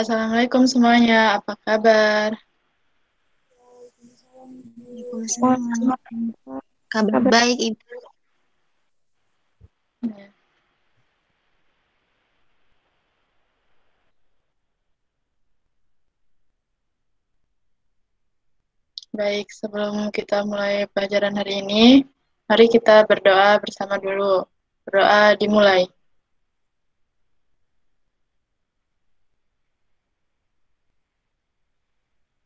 Assalamualaikum semuanya, apa kabar? Waalaikumsalam. Kabar Kabar baik, Ibu. Ya, baik, sebelum kita mulai pelajaran hari ini, mari kita berdoa bersama dulu. Berdoa dimulai.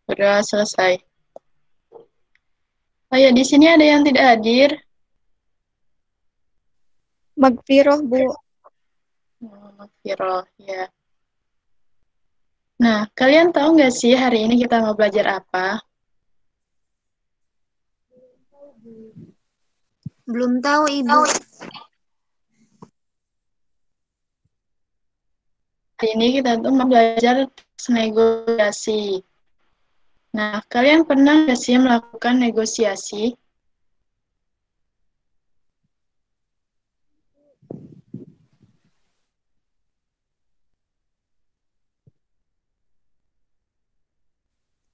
Berdoa selesai. Oh ya, di sini ada yang tidak hadir. Magfiroh, Bu. Makfirullah, ya. Nah, kalian tahu nggak sih hari ini kita mau belajar apa? Belum tahu, Ibu. Hari ini kita tuh mau belajar negosiasi. Nah, kalian pernah nggak sih melakukan negosiasi?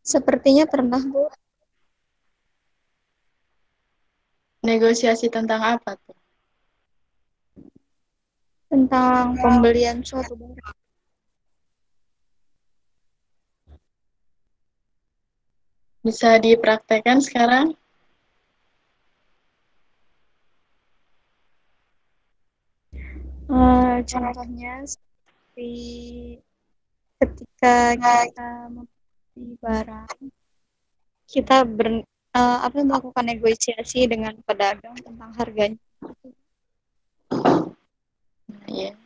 Sepertinya pernah, Bu. Negosiasi tentang apa tuh? Tentang pembelian suatu barang. Bisa dipraktekkan sekarang? Contohnya seperti ketika kita membeli barang, kita melakukan negosiasi dengan pedagang tentang harganya. Iya.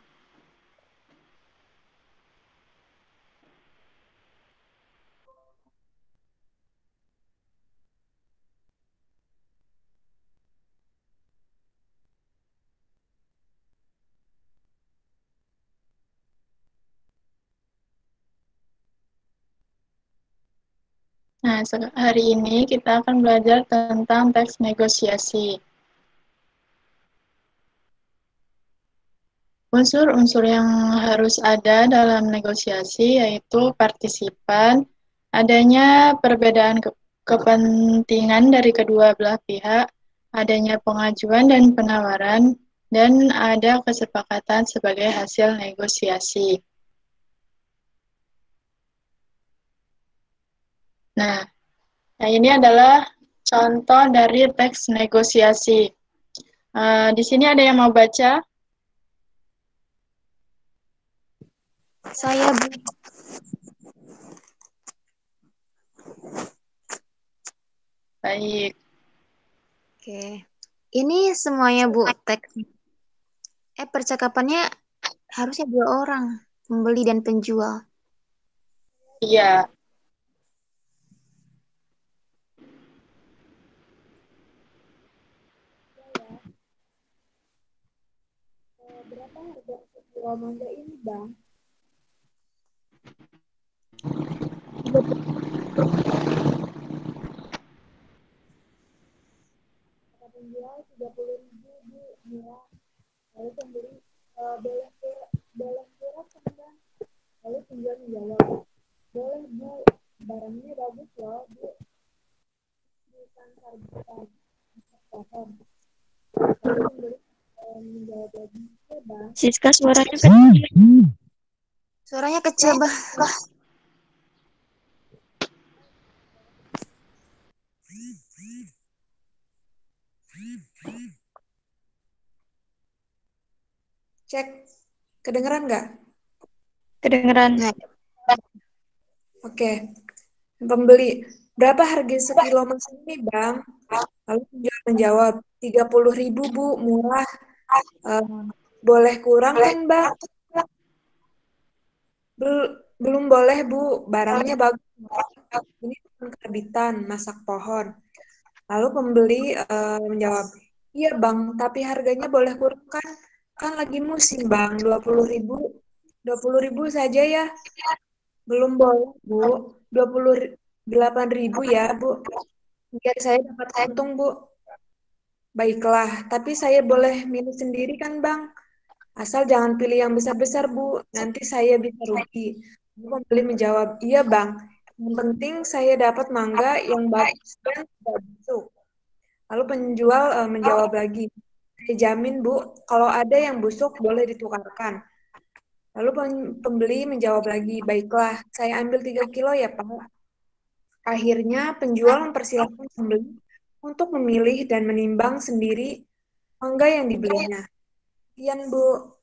Nah, hari ini kita akan belajar tentang teks negosiasi. Unsur-unsur yang harus ada dalam negosiasi yaitu partisipan, adanya perbedaan kepentingan dari kedua belah pihak, adanya pengajuan dan penawaran, dan ada kesepakatan sebagai hasil negosiasi. Nah, ini adalah contoh dari teks negosiasi. Di sini ada yang mau baca? Saya, Bu. Baik. Oke. Ini semuanya, Bu. Teks. Percakapannya harusnya dua orang, pembeli dan penjual. Iya. Berapa harga kilo mangga ini, Bang? 30. Kata penjual 30.000, Bu, murah. Lalu pembeli boleh kurang kan, Bang? Lalu penjual menjawab, boleh, Bu, barangnya bagus loh, Bu, bukan karbitan, pohon. Lalu pembeli menjawab lagi, ya, Bang. Siska suaranya kecil. Suaranya kecil, Bah. Cek, kedengeran nggak? Kedengeran. Nah, Oke. Pembeli, berapa harga sekilo emas ini, Bang? Lalu penjual menjawab, 30.000, Bu, murah. Boleh kurang kan, Bang? Belum boleh, Bu, barangnya bagus. Ini bukan karbitan, masak pohon. Lalu pembeli menjawab, iya, Bang, tapi harganya boleh kurang kan? Kan lagi musim, Bang, 20.000. 20.000 saja ya. Belum boleh, Bu. 28.000 ya, Bu. Biar saya dapat untung, Bu. Baiklah, tapi saya boleh milih sendiri kan, Bang? Asal jangan pilih yang besar-besar, Bu. Nanti saya bisa rugi. Pembeli menjawab, iya bang, yang penting saya dapat mangga yang bagus dan tidak busuk. Lalu penjual menjawab lagi, saya jamin bu, kalau ada yang busuk boleh ditukarkan. Lalu pembeli menjawab lagi, baiklah, saya ambil 3 kilo ya pak. Akhirnya penjual mempersilahkan pembeli untuk memilih dan menimbang sendiri mangga yang dibelinya. Sekian bu.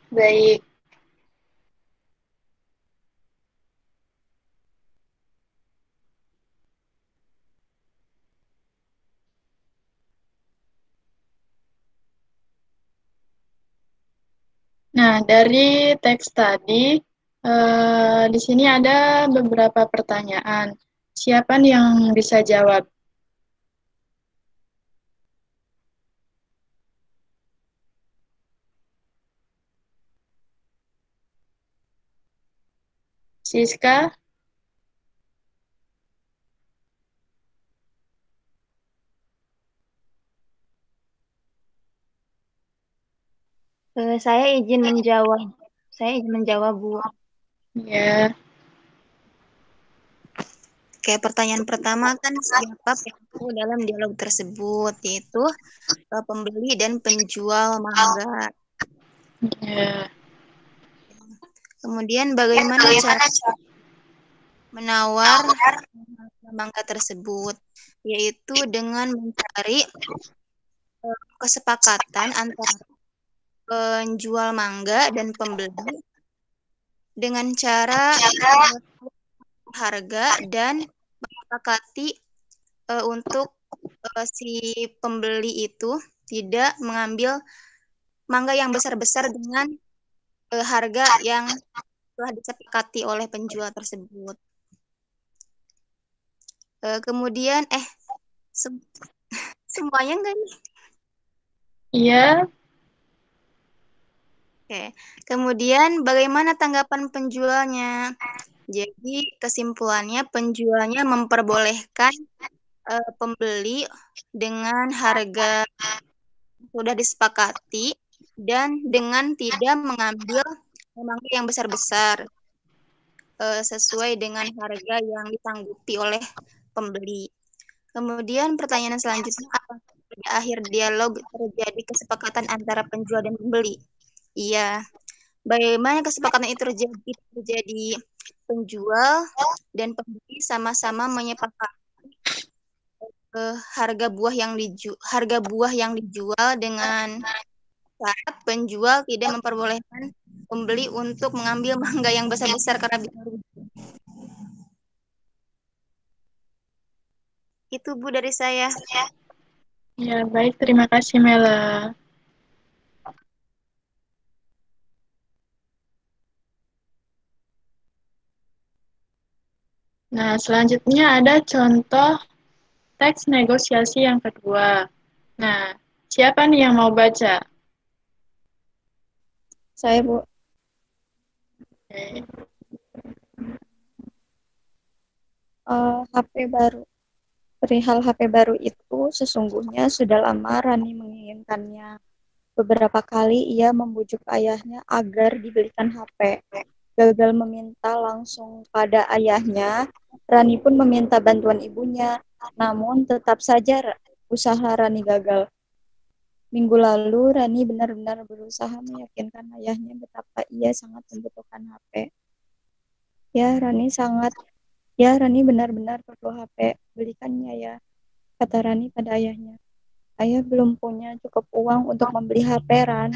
Baik. Nah, dari teks tadi, di sini ada beberapa pertanyaan. Siapa nih yang bisa jawab? Siska? Saya izin menjawab. Saya izin menjawab, Bu. Ya. Oke, pertanyaan pertama kan siapa pelaku dalam dialog tersebut, yaitu pembeli dan penjual mangga. Ya. Kemudian bagaimana cara menawar mangga tersebut, yaitu dengan mencari kesepakatan antara penjual mangga dan pembeli dengan cara harga dan menyepakati untuk si pembeli itu tidak mengambil mangga yang besar-besar dengan harga yang telah disepakati oleh penjual tersebut. Kemudian semuanya enggak nih? Iya. Oke. Kemudian bagaimana tanggapan penjualnya? Jadi kesimpulannya penjualnya memperbolehkan pembeli dengan harga sudah disepakati dan dengan tidak mengambil mangga yang besar-besar sesuai dengan harga yang ditanggupi oleh pembeli. Kemudian pertanyaan selanjutnya, apakah pada akhir dialog terjadi kesepakatan antara penjual dan pembeli? Iya. Bagaimana kesepakatan itu terjadi? Penjual dan pembeli sama-sama menyepakati harga buah yang dijual dengan syarat penjual tidak memperbolehkan pembeli untuk mengambil mangga yang besar-besar karena bisa rugi. Itu Bu dari saya. Ya, baik. Terima kasih, Mela. Nah, selanjutnya ada contoh teks negosiasi yang kedua. Nah, siapa nih yang mau baca? Saya, Bu. Oke. HP baru. Perihal HP baru itu sesungguhnya sudah lama Rani menginginkannya. Beberapa kali ia membujuk ayahnya agar dibelikan HP. Gagal meminta langsung pada ayahnya, Rani pun meminta bantuan ibunya. Namun tetap saja usaha Rani gagal. Minggu lalu Rani benar-benar berusaha meyakinkan ayahnya betapa ia sangat membutuhkan HP. Ya, Rani benar-benar perlu HP. Belikannya ya, kata Rani pada ayahnya. Ayah belum punya cukup uang untuk membeli HP, Ran.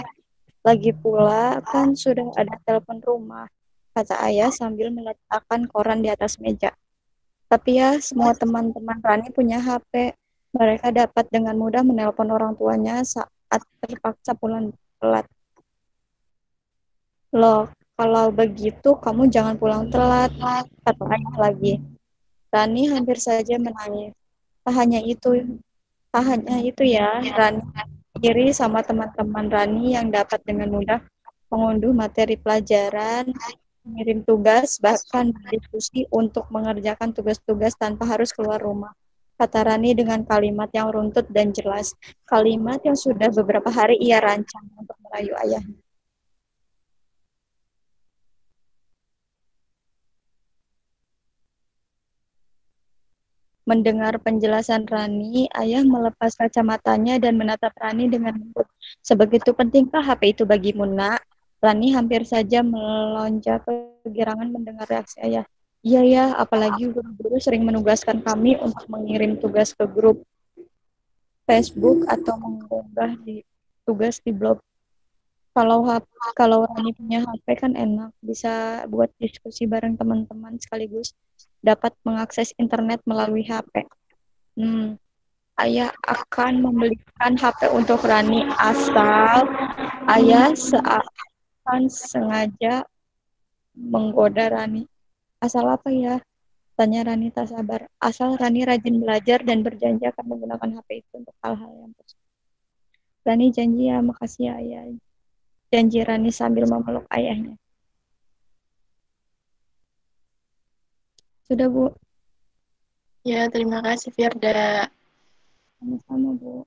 Lagi pula kan sudah ada telepon rumah, kata ayah sambil meletakkan koran di atas meja. Tapi ya, semua teman-teman Rani punya HP. Mereka dapat dengan mudah menelpon orang tuanya saat terpaksa pulang telat. Loh, kalau begitu kamu jangan pulang telat, kata ayah lagi. Rani hampir saja menangis. Tak hanya itu, tak hanya itu ya, Rani iri sama teman-teman Rani yang dapat dengan mudah mengunduh materi pelajaran, mengirim tugas, bahkan berdiskusi untuk mengerjakan tugas-tugas tanpa harus keluar rumah. kata Rani dengan kalimat yang runtut dan jelas. Kalimat yang sudah beberapa hari ia rancang untuk merayu ayahnya. Mendengar penjelasan Rani, ayah melepas kacamatanya dan menatap Rani dengan lembut. Sebegitu pentingkah HP itu bagimu, nak? Rani hampir saja melonjak kegirangan mendengar reaksi ayah. Iya ya, apalagi guru-guru sering menugaskan kami untuk mengirim tugas ke grup Facebook atau mengunggah tugas di blog. Kalau Rani punya HP kan enak, bisa buat diskusi bareng teman-teman sekaligus dapat mengakses internet melalui HP. Ayah akan membelikan HP untuk Rani asal ayah akan sengaja menggoda Rani. Asal apa ya? Tanya Rani tak sabar. Asal Rani rajin belajar dan berjanji akan menggunakan HP itu untuk hal-hal yang positif. Rani janji ya, makasih ya ayah. Janji Rani sambil memeluk ayahnya. Sudah, Bu. Ya, terima kasih Firda. Sama-sama, Bu.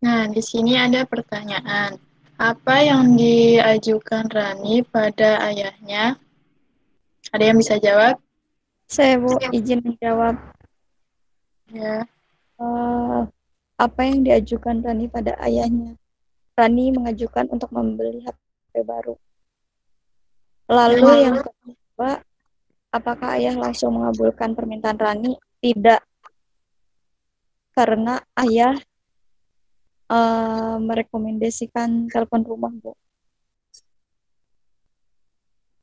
Nah, di sini ada pertanyaan. Apa yang diajukan Rani pada ayahnya? Ada yang bisa jawab? Saya, Bu, izin menjawab. Ya. Apa yang diajukan Rani pada ayahnya? Rani mengajukan untuk membeli HP baru. Lalu yang kedua, apakah ayah langsung mengabulkan permintaan Rani? Tidak, karena ayah merekomendasikan telepon rumah, Bu.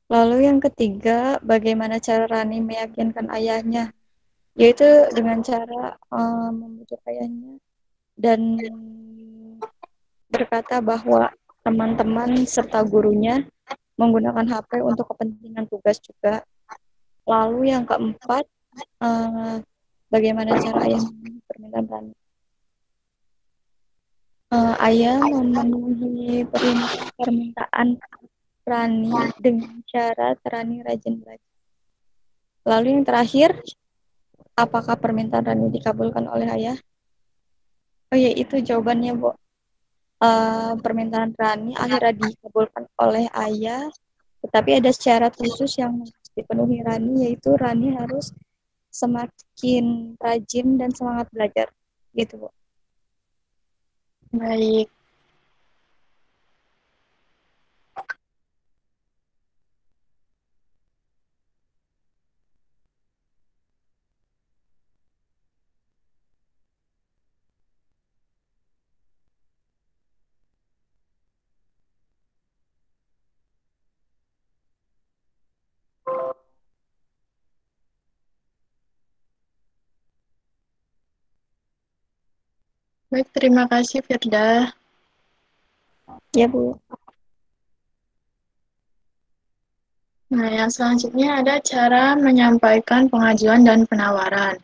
Lalu yang ketiga, bagaimana cara Rani meyakinkan ayahnya? Yaitu dengan cara membujuk ayahnya dan berkata bahwa teman-teman serta gurunya menggunakan HP untuk kepentingan tugas juga. Lalu yang keempat, bagaimana cara ayah memenuhi permintaan Rani? Ayah memenuhi permintaan Rani dengan cara Rani rajin belajar. Lalu yang terakhir, apakah permintaan Rani dikabulkan oleh ayah? Oh ya, itu jawabannya, Bu. Permintaan Rani akhirnya dikabulkan oleh ayah, tetapi ada syarat khusus yang harus dipenuhi Rani, yaitu Rani harus semakin rajin dan semangat belajar. Gitu, Bu. Baik. Baik, terima kasih Firda. Ya, Bu. Nah, yang selanjutnya ada cara menyampaikan pengajuan dan penawaran.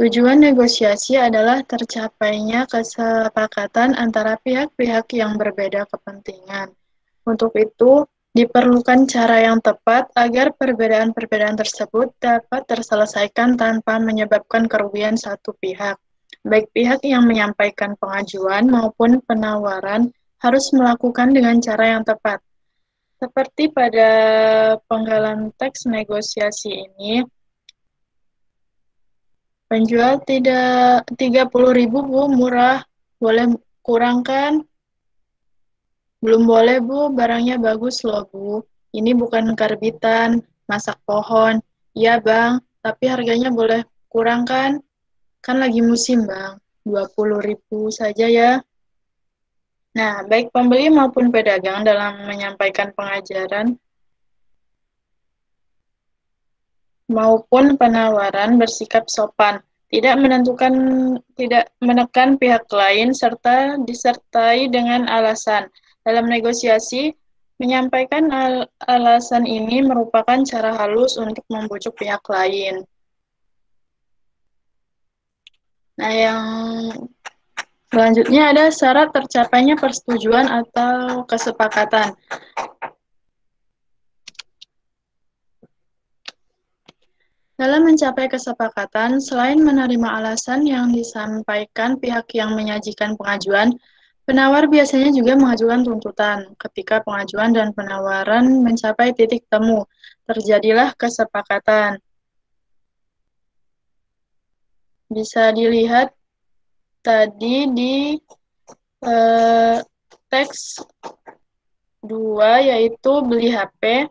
Tujuan negosiasi adalah tercapainya kesepakatan antara pihak-pihak yang berbeda kepentingan. Untuk itu, diperlukan cara yang tepat agar perbedaan-perbedaan tersebut dapat terselesaikan tanpa menyebabkan kerugian satu pihak. Baik pihak yang menyampaikan pengajuan maupun penawaran harus melakukan dengan cara yang tepat. Seperti pada penggalan teks negosiasi ini, penjual tidak 30.000 Bu, murah. Boleh kurangkan? Belum boleh Bu, barangnya bagus loh Bu. Ini bukan karbitan, masak pohon. Iya Bang, tapi harganya boleh kurangkan? Kan lagi musim Bang, 20.000 saja ya. Nah, baik pembeli maupun pedagang dalam menyampaikan pengajaran maupun penawaran bersikap sopan, tidak menekan pihak lain, serta disertai dengan alasan. Dalam negosiasi, menyampaikan alasan ini merupakan cara halus untuk membujuk pihak lain. Nah, yang selanjutnya ada syarat tercapainya persetujuan atau kesepakatan. Dalam mencapai kesepakatan, selain menerima alasan yang disampaikan pihak yang menyajikan pengajuan, penawar biasanya juga mengajukan tuntutan. Ketika pengajuan dan penawaran mencapai titik temu, terjadilah kesepakatan. Bisa dilihat tadi di teks 2, yaitu beli HP.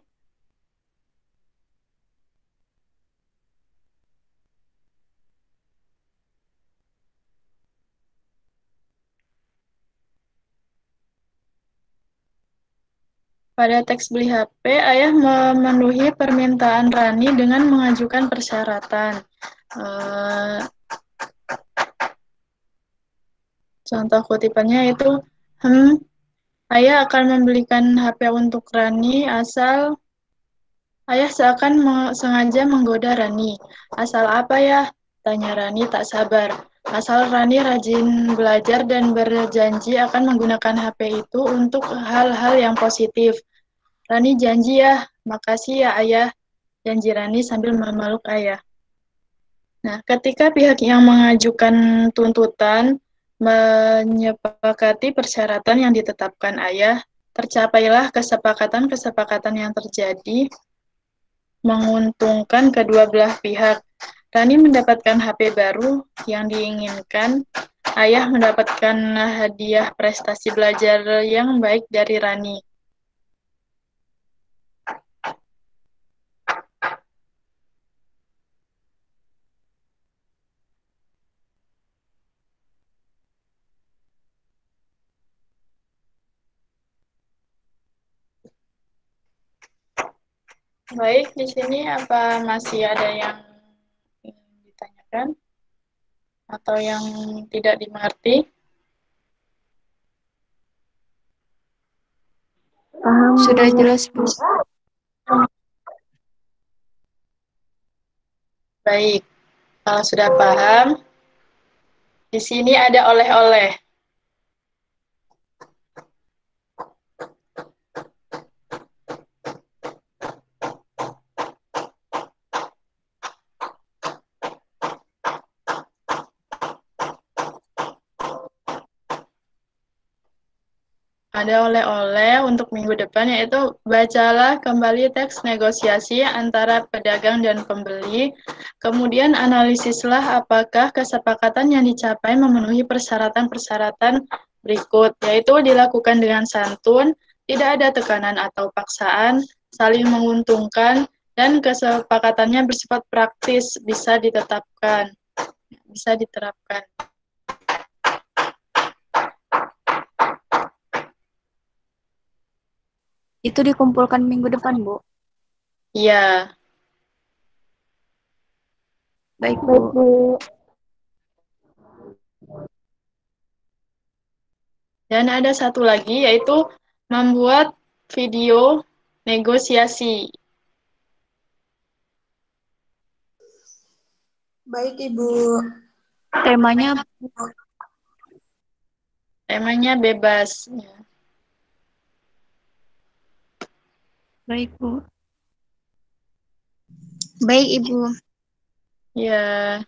Pada teks beli HP, ayah memenuhi permintaan Rani dengan mengajukan persyaratan. Contoh kutipannya itu, ayah akan membelikan HP untuk Rani asal ayah seakan sengaja menggoda Rani. Asal apa ya? Tanya Rani tak sabar. Asal Rani rajin belajar dan berjanji akan menggunakan HP itu untuk hal-hal yang positif. Rani janji ya, makasih ya ayah. Janji Rani sambil memeluk ayah. Nah, ketika pihak yang mengajukan tuntutan menyepakati persyaratan yang ditetapkan ayah, tercapailah kesepakatan-kesepakatan yang terjadi menguntungkan kedua belah pihak. Rani mendapatkan HP baru yang diinginkan, ayah mendapatkan hadiah prestasi belajar yang baik dari Rani. Baik, di sini apa masih ada yang ingin ditanyakan atau yang tidak dimengerti? Sudah jelas, Bu. Baik, kalau sudah paham, di sini ada oleh-oleh. Ada oleh-oleh untuk minggu depan, yaitu bacalah kembali teks negosiasi antara pedagang dan pembeli, kemudian analisislah apakah kesepakatan yang dicapai memenuhi persyaratan-persyaratan berikut, yaitu dilakukan dengan santun, tidak ada tekanan atau paksaan, saling menguntungkan, dan kesepakatannya bersifat praktis, bisa diterapkan. Itu dikumpulkan minggu depan, Bu. Iya. Baik, Bu. Dan ada satu lagi, yaitu membuat video negosiasi. Baik, Ibu. Temanya bebas. Baik, Bu. Baik, Ibu. Ya.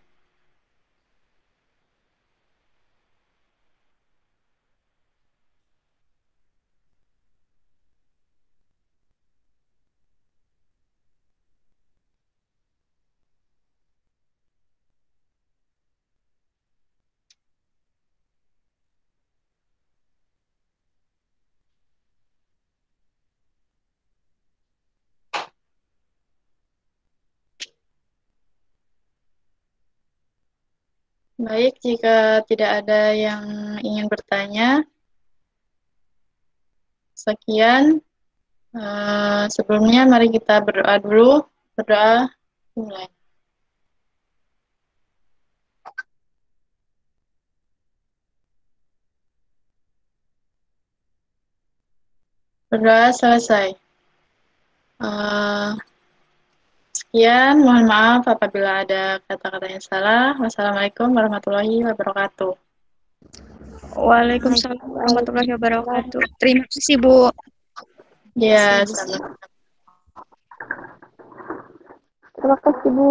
Baik, jika tidak ada yang ingin bertanya, sekian. Sebelumnya mari kita berdoa dulu. Berdoa mulai. Berdoa selesai. Sekian, mohon maaf apabila ada kata-kata yang salah. Wassalamualaikum warahmatullahi wabarakatuh. Waalaikumsalam warahmatullahi wabarakatuh. Terima kasih, Bu. Ya, Terima kasih, Bu. sama. Terima kasih, Bu.